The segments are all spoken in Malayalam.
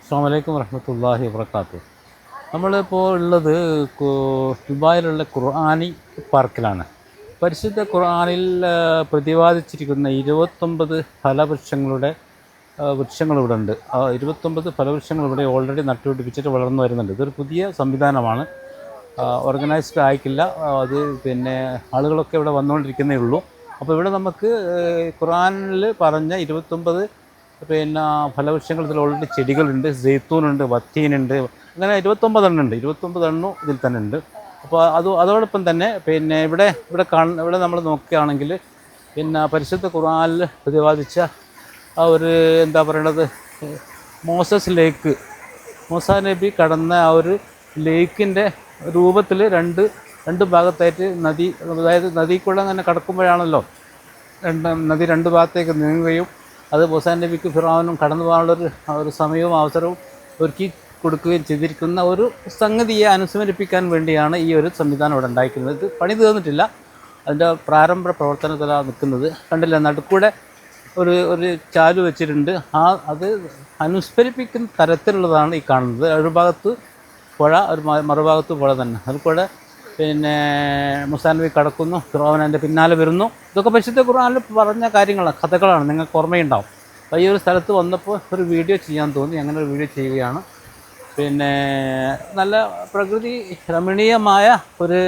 അസ്സലാമു അലൈക്കും വറഹ്മത്തുള്ളാഹി വബറകാതുഹു. നമ്മളിപ്പോൾ ഉള്ളത് ദുബായിലുള്ള ഖുർആനി പാർക്കിലാണ്. പരിശുദ്ധ ഖുർആനിൽ പ്രതിപാദിച്ചിരിക്കുന്ന 29 ഫലവൃക്ഷങ്ങളുടെ വൃക്ഷങ്ങളിവിടെ ഉണ്ട്. 29 ഫലവൃക്ഷങ്ങൾ ഇവിടെ ഓൾറെഡി നട്ടുപിടിപ്പിച്ചിട്ട് വളർന്നു വരുന്നുണ്ട്. ഇതൊരു പുതിയ സംവിധാനമാണ്, ഓർഗനൈസ്ഡ് ആയിട്ടില്ല. അത് പിന്നെ ആളുകളൊക്കെ ഇവിടെ വന്നുകൊണ്ടിരിക്കുന്നേ ഉള്ളൂ. അപ്പോൾ ഇവിടെ നമുക്ക് ഖുർആനിൽ പറഞ്ഞ 29 പിന്നെ ഫലവൃക്ഷങ്ങൾ ഇതിൽ ഓൾറെഡി ചെടികളുണ്ട്. സെയ്ത്തൂനുണ്ട്, വത്തീനുണ്ട്, അങ്ങനെ 29 എണ്ണം ഉണ്ട്. 29 എണ്ണം ഇതിൽ തന്നെ ഉണ്ട്. അപ്പോൾ അതോടൊപ്പം തന്നെ പിന്നെ ഇവിടെ നമ്മൾ നോക്കുകയാണെങ്കിൽ പിന്നെ പരിശുദ്ധ ഖുർആനിൽ പ്രതിപാദിച്ച ആ ഒരു എന്താ പറയണത്, മോസസ് ലേക്ക്, മൂസാ നബി കടന്ന ആ ഒരു ലേക്കിൻ്റെ രൂപത്തിൽ രണ്ട് ഭാഗത്തായിട്ട് നദി, അതായത് നദിക്കുള്ള അങ്ങനെ കടക്കുമ്പോഴാണല്ലോ നദി രണ്ട് ഭാഗത്തേക്ക് നീങ്ങുകയും അത് മൂസാ നബിക്ക് ഫിർഔനും കടന്നു പോകാനുള്ളൊരു സമയവും അവസരവും ഒരുക്കി കൊടുക്കുകയും ചെയ്തിരിക്കുന്ന ഒരു സംഗതിയെ അനുസ്മരിപ്പിക്കാൻ വേണ്ടിയാണ് ഈ ഒരു സംവിധാനം ഇവിടെ ഉണ്ടായിരിക്കുന്നത്. ഇത് പണി തീർന്നിട്ടില്ല, അതിൻ്റെ പ്രാരംഭ പ്രവർത്തനത്തിലാണ് നിൽക്കുന്നത്. കണ്ടില്ല, നടുക്കൂടെ ഒരു ചാലു വെച്ചിട്ടുണ്ട്. അത് അനുസ്മരിപ്പിക്കുന്ന തരത്തിലുള്ളതാണ് ഈ കാണുന്നത്. ഒരു ഭാഗത്ത് പുഴ, ഒരു മറുഭാഗത്ത് പുഴ തന്നെ. അതിൽക്കൂടെ പിന്നെ മൂസാ നബി കടക്കുന്നു, ഫിർഔൻ അതിൻ്റെ പിന്നാലെ വരുന്നു. ഇതൊക്കെ പരിശുദ്ധ ഖുർആനിൽ പറഞ്ഞ കാര്യങ്ങളാണ്, കഥകളാണ്, നിങ്ങൾക്ക് ഓർമ്മയുണ്ടാവും. അപ്പോൾ ഈ ഒരു സ്ഥലത്ത് വന്നപ്പോൾ ഒരു വീഡിയോ ചെയ്യാൻ തോന്നി, അങ്ങനെ ഒരു വീഡിയോ ചെയ്യുകയാണ്. പിന്നെ നല്ല പ്രകൃതി രമണീയമായ ഒരു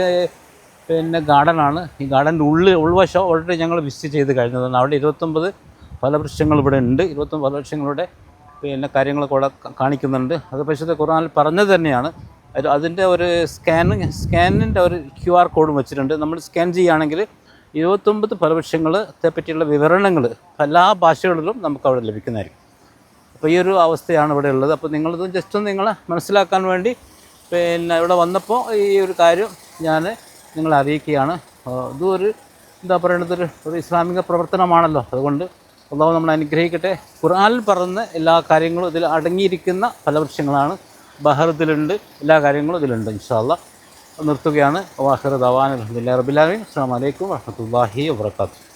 പിന്നെ ഗാർഡനാണ്. ഈ ഗാർഡൻ്റെ ഉൾവശം ഓൾറെഡി ഞങ്ങൾ വിസിറ്റ് ചെയ്ത് കഴിഞ്ഞതാണ്. അവിടെ 29 ഫലവൃക്ഷങ്ങൾ ഇവിടെ ഉണ്ട്. 29 ഫലവൃക്ഷങ്ങളുടെ പിന്നെ കാര്യങ്ങളൊക്കെ ഇവിടെ കാണിക്കുന്നുണ്ട്. അത് പരിശുദ്ധ ഖുർആനിൽ പറഞ്ഞത് തന്നെയാണ്. അതിൻ്റെ ഒരു സ്കാനിൻ്റെ ഒരു QR കോഡും വെച്ചിട്ടുണ്ട്. നമ്മൾ സ്കാൻ ചെയ്യുകയാണെങ്കിൽ 29 ഫലവൃക്ഷങ്ങളെ പറ്റിയുള്ള വിവരണങ്ങൾ എല്ലാ ഭാഷകളിലും നമുക്ക് അവിടെ ലഭിക്കുന്നതായിരിക്കും. അപ്പോൾ ഈ ഒരു അവസ്ഥയാണ് ഇവിടെ ഉള്ളത്. അപ്പോൾ നിങ്ങളിത് ജസ്റ്റ് ഒന്ന് നിങ്ങളെ മനസ്സിലാക്കാൻ വേണ്ടി പിന്നെ ഇവിടെ വന്നപ്പോൾ ഈ ഒരു കാര്യം ഞാൻ നിങ്ങളെ അറിയിക്കുകയാണ്. ഇതൊരു എന്താ പറയുന്നത്, ഒരു ഇസ്ലാമിക പ്രവർത്തനമാണല്ലോ. അതുകൊണ്ട് അല്ലാഹു നമ്മളെ അനുഗ്രഹിക്കട്ടെ. ഖുർആനിൽ പറഞ്ഞ എല്ലാ കാര്യങ്ങളും ഇതിൽ അടങ്ങിയിരിക്കുന്ന ഫലവൃക്ഷങ്ങളാണ്. ബഹർ ഇതിലുണ്ട്, എല്ലാ കാര്യങ്ങളും ഇതിലുണ്ട്. ഇൻഷാ അല്ലാഹ് നിർത്തുകയാണ്. വാഹിറു ദഅവാന അൽഹംദുലില്ലാഹി റബ്ബിൽ ആലമീൻ. അസ്സലാമു അലൈക്കും വറഹ്മത്തുള്ളാഹി വബറകാതുഹു.